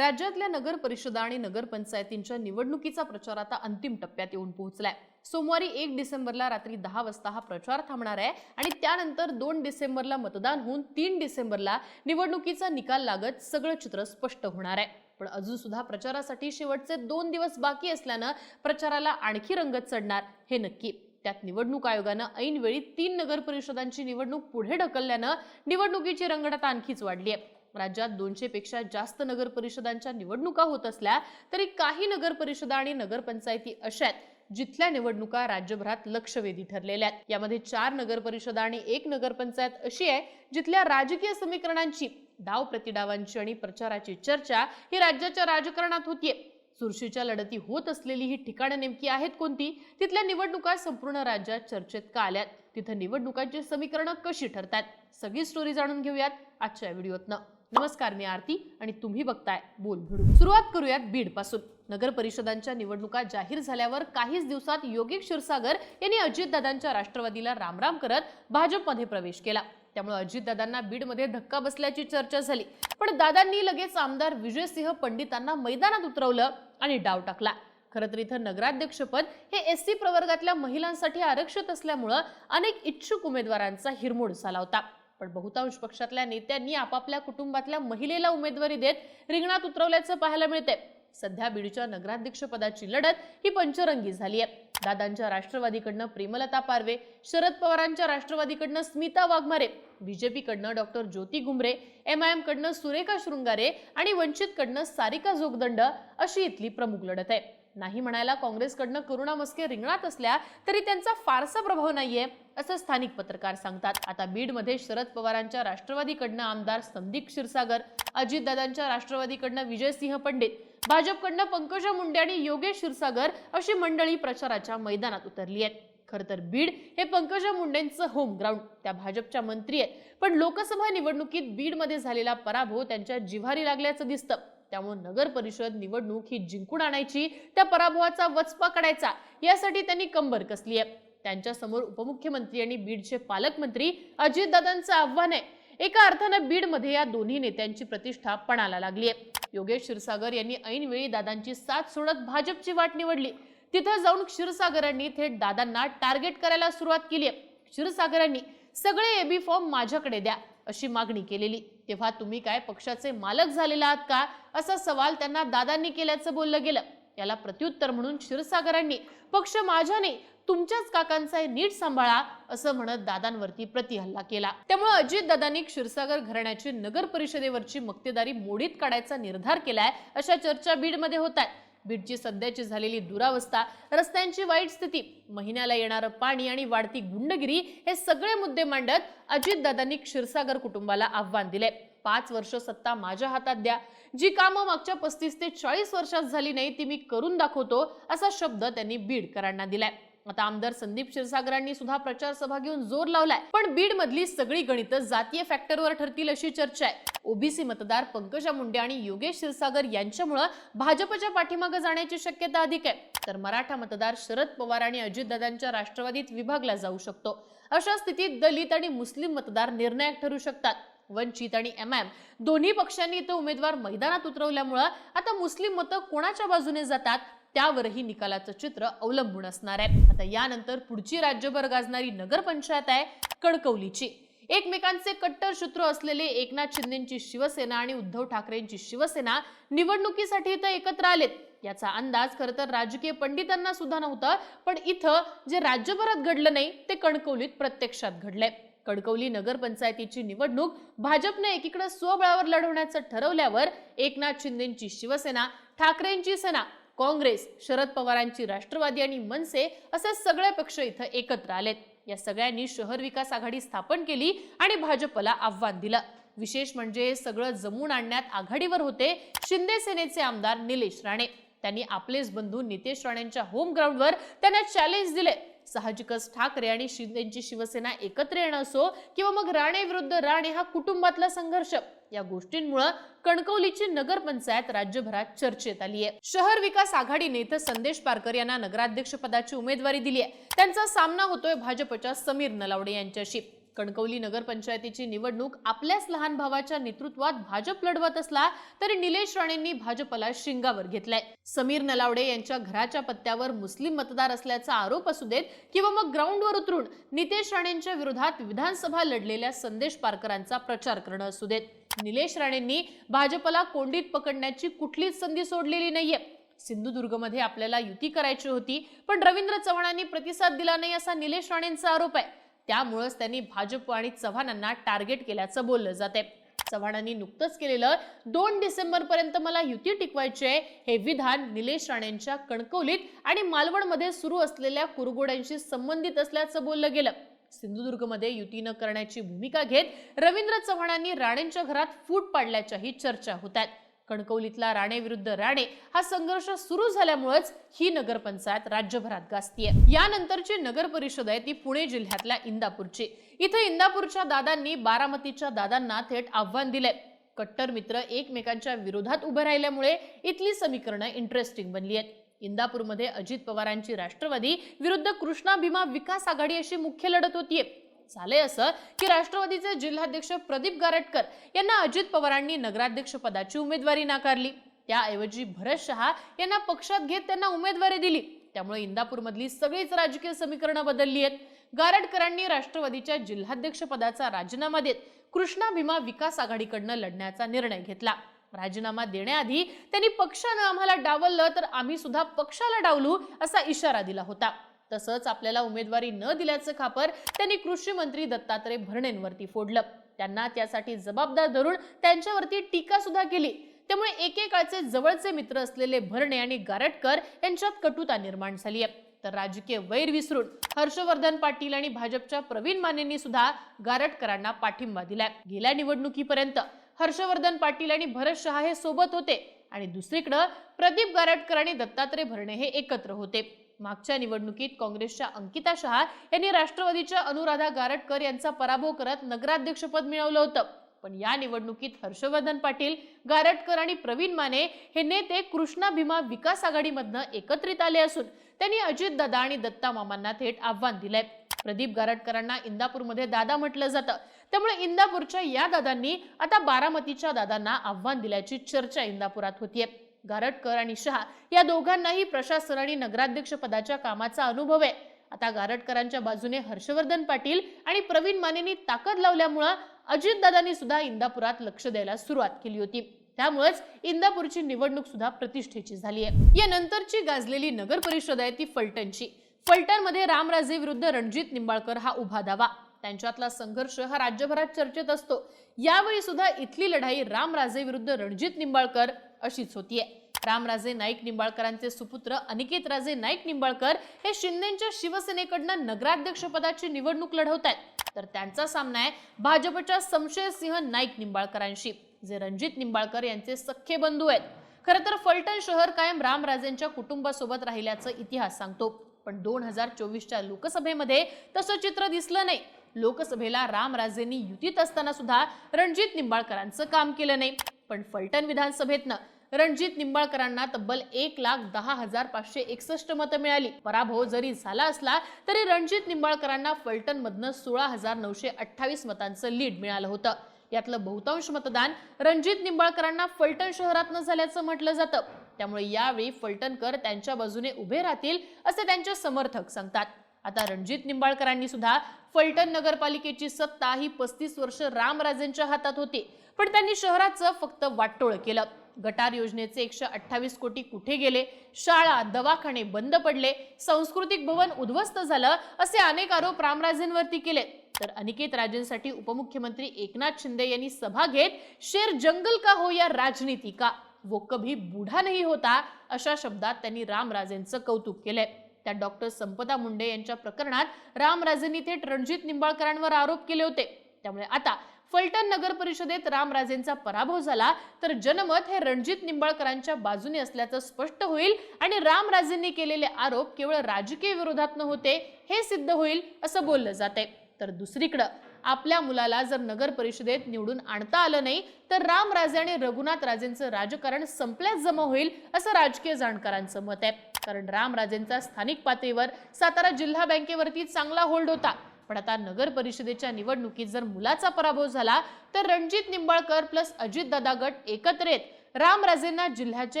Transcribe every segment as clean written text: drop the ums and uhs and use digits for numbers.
राज्यातल्या नगर परिषदा आणि नगरपंचायतींच्या निवडणुकीचा प्रचार आता अंतिम टप्प्यात येऊन पोहोचलाय। सोमवारी 1 डिसेंबरला रात्री 10 वाजता हा प्रचार थांबणार आहे आणि त्यानंतर 2 डिसेंबरला मतदान होऊन 3 डिसेंबरला निवडणुकीचा निकाल लागत सगळं चित्र स्पष्ट होणार आहे। पण अजून सुद्धा प्रचारासाठी शेवटचे 2 दिवस बाकी असल्यानं प्रचाराला आणखी रंगत चढणार हे नक्की। त्यात निवडणूक आयोगानं ऐनवेळी 3 नगर परिषदांची निवडणूक पुढे ढकलल्यानं निवडणुकीची रंगत आणखीच वाढली आहे। राज्यात 200 पेक्षा जास्त नगर परिषदांच्या निवडणुका होत असल्या तरी काही नगर परिषदा आणि नगरपंचायती अशा आहेत जिथल्या निवडणुका राज्यभरात लक्षवेधी ठरलेल्या आहेत। यामध्ये 4 नगर परिषदा आणि 1 नगरपंचायत अशी आहे जिथल्या राजकीय समीकरणांची, डाव प्रतिडावांची आणि प्रचाराची चर्चा ही राज्याच्या राजकारणात होतीये। चुरशीच्या लढती होत असलेली ही ठिकाणं नेमकी आहेत कोणती, तिथल्या निवडणुका संपूर्ण राज्यात चर्चेत का आल्यात, तिथं निवडणुकांची समीकरणं कशी ठरतात, सगळी स्टोरी जाणून घेऊयात आजच्या व्हिडिओतनं। नमस्कार, मी आरती आणि तुम्ही बघताय बोलभिडू। सुरुवात करूयात बीड पासून। नगर परिषदांच्या निवडणुका जाहीर झाल्यावर काहीच दिवसात योगेश क्षीरसागर यांनी अजितदादांच्या राष्ट्रवादीला रामराम करत भाजपमध्ये प्रवेश केला। त्यामुळे अजितदादांना बीडमध्ये धक्का बसल्याची चर्चा झाली, पण दादांनी लगेच आमदार विजयसिंह पंडितांना मैदानात उतरवलं आणि डाव टाकला। खरं तर इथं नगराध्यक्षपद हे एससी प्रवर्गातल्या महिलांसाठी आरक्षित असल्यामुळे अनेक इच्छुक उमेदवारांचा हिरमोड झाला होता। पण बहुतांश पक्षातल्या नेत्यांनी आपापल्या कुटुंबातल्या महिलेला उमेदवारी देत रिंगणात उतरवल्याचं पाहायला मिळतंय। सध्या बीडच्या नगराध्यक्षपदाची लढत ही पंचरंगी झाली आहे। दादांच्या राष्ट्रवादीकडनं प्रेमलता पारवे, शरद पवारांच्या राष्ट्रवादीकडनं स्मिता वाघमारे, बीजेपीकडनं डॉक्टर ज्योती घुमरे, एमआयएम कडनं सुरेखा शृंगारे आणि वंचितकडनं सारिका जोगदंड अशी इथली प्रमुख लढत आहे। नाही म्हणायला काँग्रेसकडनं करुणा मस्के रिंगणात असल्या तरी त्यांचा फारसा प्रभाव नाहीये असं स्थानिक पत्रकार सांगतात। आता बीडमध्ये शरद पवारांच्या राष्ट्रवादीकडनं आमदार संदीप क्षीरसागर, अजितदादांच्या राष्ट्रवादीकडनं विजयसिंह पंडित, भाजपकडनं पंकजा मुंडे आणि योगेश क्षीरसागर अशी मंडळी प्रचाराच्या मैदानात उतरली आहेत। खरं तर बीड हे पंकजा मुंडेंचं होम ग्राउंड, त्या भाजपच्या मंत्री आहेत, पण लोकसभा निवडणुकीत बीडमध्ये झालेला पराभव त्यांच्या जिव्हारी लागल्याचं दिसतं। त्यामुळे नगर परिषद निवडणूक ही जिंकून आणायची, त्या पराभवाचा वचपा काढायचा यासाठी त्यांनी कंबर कसली आहे। त्यांच्या समोर उपमुख्यमंत्री आणि बीडचे पालकमंत्री अजितदादांचं आव्हान आहे। एका अर्थानं बीडमध्ये या दोन्ही नेत्यांची प्रतिष्ठा पणाला लागली आहे। योगेश क्षीरसागर यांनी ऐनवेळी दादांची साथ सोडत भाजपची वाट निवडली। तिथं जाऊन क्षीरसागरांनी थेट दादांना टार्गेट करायला सुरुवात केली आहे। क्षीरसागरांनी सगळे एबी फॉर्म माझ्याकडे द्या अशी मागणी केलेली। तेव्हा तुम्ही काय पक्षाचे मालक झालेला आहात का असा सवाल त्यांना दादांनी केल्याचं बोललं गेलं। याला प्रत्युत्तर म्हणून क्षीरसागरांनी पक्ष माझ्या नाही, तुमच्याच काकांचा नीट सांभाळा असं म्हणत दादांवरती प्रतिहल्ला केला। त्यामुळे अजितदादांनी क्षीरसागर घराण्याची नगर परिषदेवरची मक्तेदारी मोडीत काढायचा निर्धार केलाय अशा चर्चा बीडमध्ये होत आहेत। बीडची सध्याची झालेली दुरावस्था, रस्त्यांची वाईट स्थिती, महिन्याला येणारं पाणी आणि वाढती गुंडगिरी हे सगळे मुद्दे मांडत अजितदादांनी क्षीरसागर कुटुंबाला आव्हान दिले। 5 वर्ष सत्ता माझ्या हातात द्या, जी कामं मागच्या 35 ते 40 वर्षात झाली नाही ती मी करून दाखवतो असा शब्द त्यांनी बीडकरांना दिलाय। आता आमदार संदीप क्षीरसागरांनी सुद्धा प्रचार सभा घेऊन जोर लावलाय, पण बीड मधली सगळी गणितं जातीय फॅक्टरवर ठरतील अशी चर्चा आहे। ओबीसी मतदार पंकजा मुंडे आणि योगेश क्षीरसागर यांच्यामुळे भाजपच्या पाठीमागे जाण्याची शक्यता अधिक आहे, तर मराठा मतदार शरद पवार आणि अजितदादांच्या राष्ट्रवादीत विभागला जाऊ शकतो। अशा स्थितीत दलित आणि मुस्लिम मतदार निर्णायक ठरू शकतात। वंचित आणि एमआयएम दोन्ही पक्षांनी इथं उमेदवार मैदानात उतरवल्यामुळे आता मुस्लिम मतं कोणाच्या बाजूने जातात त्यावरही निकालाचं चित्र अवलंबून असणार आहे। आता यानंतर पुढची राज्यभर गाजणारी नगरपंचायत आहे कणकवलीची। एकमेकांचे कट्टर शत्रू असलेले एकनाथ शिंदेंची शिवसेना आणि उद्धव ठाकरेंची शिवसेना निवडणुकीसाठी इथं एकत्र आलेत। याचा अंदाज खरं तर राजकीय पंडितांना सुद्धा नव्हता, पण इथं जे राज्यभरात घडलं नाही ते कणकवलीत प्रत्यक्षात घडलंय। कणकवली नगरपंचायतीची निवडणूक भाजपने एकीकडे स्वबळावर लढवण्याचं ठरवल्यावर एकनाथ शिंदेंची शिवसेना, ठाकरेंची सेना, काँग्रेस, शरद पवारांची राष्ट्रवादी आणि मनसे असे सगळे पक्ष इथं एकत्र आलेत। या सगळ्यांनी शहर विकास आघाडी स्थापन केली आणि भाजपला आव्हान दिलं। विशेष म्हणजे सगळं जमून आणण्यात आघाडीवर होते शिंदे सेनेचे आमदार निलेश राणे। त्यांनी आपलेच बंधू नितेश राणेंच्या होम ग्राउंडवर त्यांना चॅलेंज दिले। साहजिकच ठाकरे आणि शिंदेंची शिवसेना एकत्र येणं असो किंवा मग राणे विरुद्ध राणे हा कुटुंबातला संघर्ष, या गोष्टींमुळे कणकवलीची नगरपंचायत राज्यभरात चर्चेत आली आहे। शहर विकास आघाडीने इथं संदेश पारकर यांना नगराध्यक्ष पदाची उमेदवारी दिली आहे। त्यांचा सामना होतोय भाजपच्या समीर नलावडे यांच्याशी। कणकवली नगरपंचायतीची निवडणूक आपल्याच लहान भावाच्या नेतृत्वात भाजप लढवत असला तरी निलेश राणेंनी भाजपला शिंगावर घेतलाय। समीर नलावडे यांच्या घराच्या पत्त्यावर मुस्लिम मतदार असल्याचा आरोप असू देत किंवा मग ग्राउंडवर उतरून नितेश राणेंच्या विरोधात विधानसभा लढलेल्या संदेश पारकरांचा प्रचार करणं असू देत, निलेश राणेंनी भाजपला कोंडीत पकडण्याची कुठलीच संधी सोडलेली नाहीये। सिंधुदुर्गमध्ये आपल्याला युती करायची होती, पण रवींद्र चव्हाणांनी प्रतिसाद दिला नाही असा निलेश राणेंचा आरोप आहे। त्यामुळेच त्यांनी भाजप आणि चव्हाणांना टार्गेट केल्याचं बोललं जाते। चव्हाणांनी नुकतंच केलेलं 2 डिसेंबर पर्यंत मला युती टिकवायची आहे हे विधान निलेश राणेंच्या कणकवलीत आणि मालवणमध्ये सुरू असलेल्या कुरघोड्यांशी संबंधित असल्याचं बोललं गेलं। सिंधुदुर्गमध्ये युती न करण्याची भूमिका घेत रवींद्र चव्हाणांनी राणेंच्या घरात फूट पाडल्याच्याही चर्चा होतात। कणकवलीतला राणे विरुद्ध राणे हा संघर्ष सुरू झाल्यामुळेच ही नगरपंचायत राज्यभरात गाजतीये। यानंतरची नगर परिषद आहे ती पुणे जिल्ह्यातल्या इंदापूरची। इथे इंदापूरच्या दादांनी बारामतीच्या दादांना थेट आव्हान दिले। कट्टर मित्र एकमेकांच्या विरोधात उभे राहिल्यामुळे इथली समीकरणं इंटरेस्टिंग बनली आहेत। इंदापूरमध्ये अजित पवारांची राष्ट्रवादी विरुद्ध कृष्णा भीमा विकास आघाडी अशी मुख्य लढत होतीये। झाले असं की राष्ट्रवादीचे जिल्हाध्यक्ष प्रदीप गारटकर यांना अजित पवारांनी नगराध्यक्ष पदाची उमेदवारी नाकारली। त्याऐवजी भरत शहा यांना पक्षात घेत त्यांना उमेदवारी दिली। त्यामुळे इंदापूरमधली सगळीच राजकीय समीकरणं बदलली आहेत। गारटकरांनी राष्ट्रवादीच्या जिल्हाध्यक्ष पदाचा राजीनामा देत कृष्णा भीमा विकास आघाडीकडनं लढण्याचा निर्णय घेतला। राजीनामा देण्याआधी त्यांनी पक्षानं आम्हाला डावललं तर आम्ही सुद्धा पक्षाला डावलू असा इशारा दिला होता। तसंच आपल्याला उमेदवारी न दिल्याचं खापर त्यांनी कृषी मंत्री दत्तात्रय भरणेंवरती फोडलं। त्यांना त्यासाठी जबाबदार धरून त्यांच्यावरती टीका सुद्धा केली। त्यामुळे एकेकाळचे जवळचे मित्र असलेले भरणे आणि गारटकर यांच्यात कटुता निर्माण झाली आहे। तर राजकीय वैर विसरून हर्षवर्धन पाटील आणि भाजपच्या प्रवीण मानेंनी सुद्धा गारटकरांना पाठिंबा दिलाय। गेल्या निवडणुकीपर्यंत हर्षवर्धन पाटील आणि भरत शहा हे सोबत होते आणि दुसरीकडे प्रदीप गारटकर आणि दत्तात्रय भरणे हे एकत्र होते। मागच्या निवडणुकीत काँग्रेसच्या अंकिता शहा यांनी राष्ट्रवादीच्या अनुराधा गारटकर यांचा पराभव करत नगराध्यक्षपद मिळवलं होतं। पण या निवडणुकीत हर्षवर्धन पाटील, गारटकर आणि प्रवीण माने हे नेते कृष्णा भीमा विकास आघाडीमधनं एकत्रित आले असून त्यांनी अजितदादा आणि दत्ता मामांना थेट आव्हान दिलंय। प्रदीप गारटकरांना इंदापूरमध्ये दादा म्हटलं जातं, त्यामुळे इंदापूरच्या या दादांनी आता बारामतीच्या दादांना आव्हान दिल्याची चर्चा इंदापुरात होतीये। गारटकर आणि शहा या दोघांनाही प्रशासन आणि नगराध्यक्ष पदाच्या कामाचा अनुभव आहे। आता गारटकरांच्या बाजूने हर्षवर्धन पाटील आणि प्रवीण मानेंनी ताकद लावल्यामुळे अजितदादांनी सुद्धा इंदापुरात लक्ष द्यायला सुरुवात केली होती। त्यामुळेच इंदापूरची निवडणूक सुद्धा प्रतिष्ठेची झाली आहे। या नंतरची गाजलेली नगर परिषद आहे ती फलटणची। फलटणमध्ये रामराजे विरुद्ध रणजित निंबाळकर हा उभा दावा। त्यांच्यातला संघर्ष हा राज्यभरात चर्चेत असतो। यावेळी सुद्धा इथली लढाई रामराजे विरुद्ध रणजित निंबाळकर अशीच होतीये। रामराजे नाईक निंबाळकरांचे सुपुत्र अनिकेत राजे नाईक निंबाळकर हे शिंदेच्या शिवसेनेकडनं नगराध्यक्ष पदाची निवडणूक लढवतात, तर त्यांचा सामना आहे भाजपच्या शमशेरसिंह नाईक निंबाळकरांशी, जे रणजित निंबाळकर यांचे सख्खे बंधू आहेत। खरं तर फलटण शहर कायम रामराजेंच्या कुटुंबासोबत राहिल्याचा इतिहास सांगतो, पण 2024च्या लोकसभेमध्ये तसं चित्र दिसलं नाही। लोकसभेला रामराजेंनी युतीत असताना सुद्धा रणजित निंबाळकरांचं काम केलं नाही, पण फलटण विधानसभेतनं रणजित निंबाळकरांना तब्बल 1,10,561 मतं मिळाली। पराभव जरी झाला असला तरी रणजित निंबाळकरांना फलटण मधनं 16,928 मतांचं लीड मिळालं होतं। यातलं बहुतांश मतदान रणजित निंबाळकरांना फलटण शहरातनं झाल्याचं म्हटलं जातं। त्यामुळे यावेळी फलटणकर त्यांच्या बाजूने उभे राहतील असे त्यांचे समर्थक सांगतात। आता रणजित निंबाळकरांनी सुद्धा फलटण नगरपालिकेची सत्ता ही 35 वर्ष रामराजेंच्या हातात होती, पण त्यांनी शहराचं फक्त वाटोळ केलं। गटार योजनेचे 128 कोटी कुठे गेले, शाळा दवाखाने बंद पडले, सांस्कृतिक भवन उद्ध्वस्त झालं असे अनेक आरोप रामराजेंवरती केले। तर अनिकेत राजेंसाठी उपमुख्यमंत्री एकनाथ शिंदे यांनी सभा घेत शेर जंगल का हो या राजनीति का, वो कभी बूढ़ा नहीं होता अशा शब्दात त्यांनी रामराजेंचं कौतुक केलंय। त्या डॉक्टर संपदा मुंडे यांच्या प्रकरणात रामराजेंनी थेट रणजित निंबाळकरांवर आरोप केले होते। त्यामुळे आता फलटण नगर परिषदेत रामराजेंचा पराभव झाला तर जनमत हे रणजित निंबाळकरांच्या बाजूने असल्याचं स्पष्ट होईल आणि रामराजेंनी केलेले आरोप केवळ राजकीय विरोधात न होते हे सिद्ध होईल असं बोललं जाते। तर दुसरीकडे आपल्या मुलाला जर नगर परिषदेत निवडून आणता आलं नाही तर रामराजे आणि रघुनाथ राजेंचं राजकारण संपल्यास जमा होईल असं राजकीय जाणकारांचं मत आहे। कारण रामराजेंचा स्थानिक पातळीवर सातारा जिल्हा बँकेवरती चांगला होल्ड होता, पण आता नगर परिषदेच्या निवडणुकीत जर मुलाचा पराभव झाला तर रणजित निंबाळकर प्लस अजितदादा गट एकत्र येत रामराजेंना जिल्ह्याचे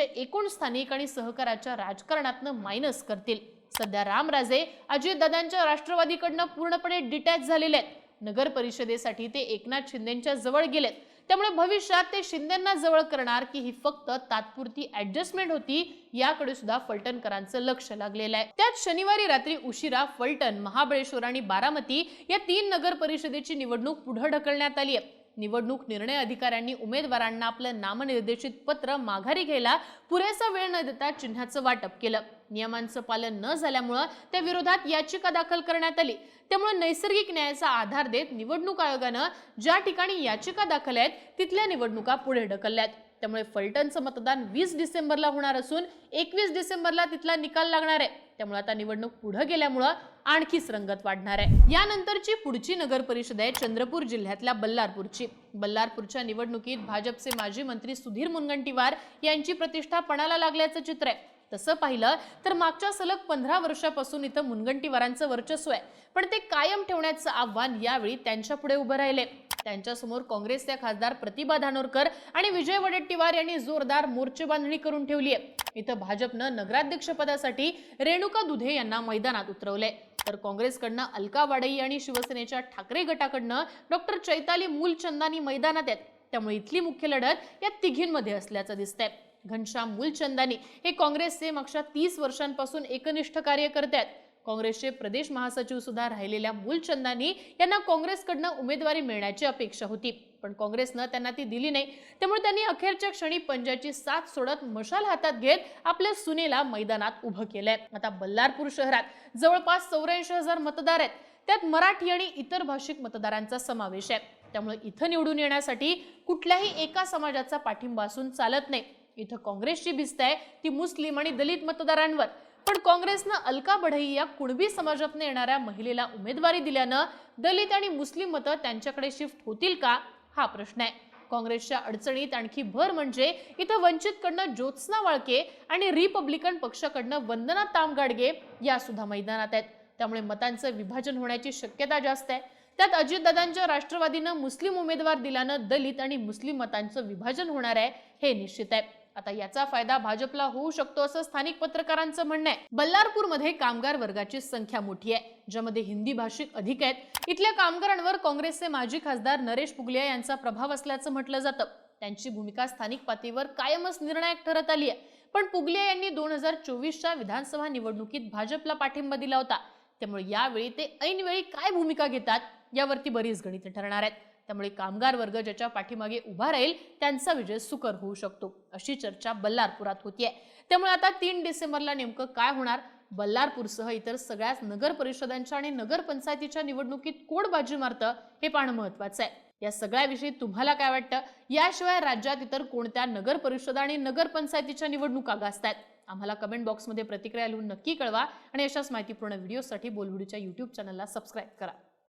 एकूण स्थानिक आणि सहकाराच्या राजकारणातनं मायनस करतील. सध्या रामराजे अजितदादांच्या राष्ट्रवादीकडनं पूर्णपणे डिटॅच झालेले आहेत. नगर परिषदेसाठी ते एकनाथ शिंदेंच्या जवळ गेलेत. त्यामुळे भविष्यात ते शिंदेंना जवळ करणार की ही फक्त तात्पुरती ऍडजस्टमेंट होती याकडे सुद्धा फलटणकरांचं लक्ष लागलेलं आहे. त्यात शनिवारी रात्री उशिरा फलटण, महाबळेश्वर आणि बारामती या 3 नगर परिषदेची निवडणूक पुढे ढकलण्यात आली आहे. निवडणूक निर्णय अधिकाऱ्यांनी उमेदवारांना आपलं नामनिर्देशित पत्र माघारी घ्यायला पुरेसा वेळ न देता चिन्हाचं वाटप केलं. नियमांचं पालन न झाल्यामुळे त्या विरोधात याचिका दाखल करण्यात आली. त्यामुळे नैसर्गिक न्यायाचा आधार देत निवडणूक आयोगानं ज्या ठिकाणी याचिका दाखल आहेत तिथल्या निवडणुका पुढे ढकलल्यात. त्यामुळे फलटणचं मतदान 20 डिसेंबरला होणार असून 21 डिसेंबरला तिथला निकाल लागणार आहे. त्यामुळे आता निवडणूक पुढे गेल्यामुळे आणखीच रंगत वाढणार आहे. यानंतरची पुढची नगर परिषद आहे चंद्रपूर जिल्ह्यातल्या बल्लारपूरची. बल्लारपूरच्या निवडणुकीत भाजपचे माजी मंत्री सुधीर मुनगंटीवार यांची प्रतिष्ठा पणाला लागल्याचं चित्र आहे. तसं पाहिलं तर मागच्या सलग 15 वर्षापासून इथं मुनगंटीवारांचं वर्चस्व आहे, पण ते कायम ठेवण्याचं आव्हान यावेळी त्यांच्या पुढे उभं राहिले. त्यांच्यासमोर काँग्रेसच्या खासदार प्रतिभा धानोरकर आणि विजय वडेट्टीवार यांनी जोरदार मोर्चेबांधणी करून ठेवली आहे. इथं भाजपनं नगराध्यक्षपदासाठी रेणुका दुधे यांना मैदानात उतरवले, तर काँग्रेसकडनं अलका वाडई आणि शिवसेनेच्या ठाकरे गटाकडनं डॉक्टर चैताली मूलचंदानी मैदानात आहेत. त्यामुळे इथली मुख्य लढत या तिघींमध्ये असल्याचं दिसतंय. घनश्याम मूलचंदानी हे काँग्रेसचे मागच्या 30 वर्षांपासून एकनिष्ठ कार्यकर्ते आहेत. काँग्रेसचे प्रदेश महासचिव सुद्धा राहिलेल्या मूलचंदानी यांना काँग्रेसकडनं उमेदवारी मिळण्याची अपेक्षा होती, पण काँग्रेसनं त्यांना ती दिली नाही. त्यामुळे त्यांनी अखेरच्या क्षणी पंजाची साथ सोडत मशाल हातात घेत आपल्या सुनेला मैदानात उभं केलंय. आता बल्लारपूर शहरात जवळपास 84,000 मतदार आहेत. त्यात मराठी आणि इतर भाषिक मतदारांचा समावेश आहे. त्यामुळे इथं निवडून येण्यासाठी कुठल्याही एका समाजाचा पाठिंबा असून चालत नाही. इथं काँग्रेसची भिस्त आहे ती मुस्लिम आणि दलित मतदारांवर. पण काँग्रेसनं अलका बढई या कुणबी समाजातून येणाऱ्या महिलेला उमेदवारी दिल्यानं दलित आणि मुस्लिम मतं त्यांच्याकडे शिफ्ट होतील का हा प्रश्न आहे. काँग्रेसच्या अडचणीत आणखी भर म्हणजे इथं वंचितकडनं ज्योत्स्ना वाळके आणि रिपब्लिकन पक्षाकडनं वंदना तामगाडगे या सुद्धा मैदानात आहेत. त्यामुळे मतांचं विभाजन होण्याची शक्यता जास्त आहे. त्यात अजितदादांच्या राष्ट्रवादीनं मुस्लिम उमेदवार दिल्यानं दलित आणि मुस्लिम मतांचं विभाजन होणार आहे हे निश्चित आहे. आता याचा फायदा भाजपला होऊ शकतो असं स्थानिक पत्रकारांचं म्हणणं आहे. बल्लारपूरमध्ये कामगार वर्गाची संख्या मोठी आहे, ज्यामध्ये हिंदी भाषिक अधिक आहेत. इथल्या कामगारांवर काँग्रेसचे माजी खासदार नरेश पुगलिया यांचा प्रभाव असल्याचं म्हटलं जातं. त्यांची भूमिका स्थानिक पातळीवर कायमच निर्णायक ठरत आली आहे. पण पुगलिया यांनी 2024च्या विधानसभा निवडणुकीत भाजपला पाठिंबा दिला होता. त्यामुळे यावेळी ते ऐनवेळी काय भूमिका घेतात यावरती बरीच गणितं ठरणार आहेत. त्यामुळे कामगार वर्ग ज्याच्या पाठीमागे उभा राहील त्यांचा विजय सुकर होऊ शकतो अशी चर्चा बल्लारपुरात होतीये. त्यामुळे आता 3 डिसेंबरला नेमकं काय होणार, बल्लारपूरसह इतर सगळ्याच नगर परिषदांच्या आणि नगर पंचायतीच्या निवडणुकीत कोण बाजी मारतं हे पाहणं महत्त्वाचं आहे. या सगळ्याविषयी तुम्हाला काय वाटतं? याशिवाय राज्यात इतर कोणत्या नगर परिषदा आणि नगर पंचायतीच्या निवडणुका गाजतायत? आम्हाला कमेंट बॉक्समध्ये प्रतिक्रिया लिहून नक्की कळवा आणि अशाच माहितीपूर्ण व्हिडिओसाठी बोलबिडीच्या YouTube चॅनलला सबस्क्राईब करा.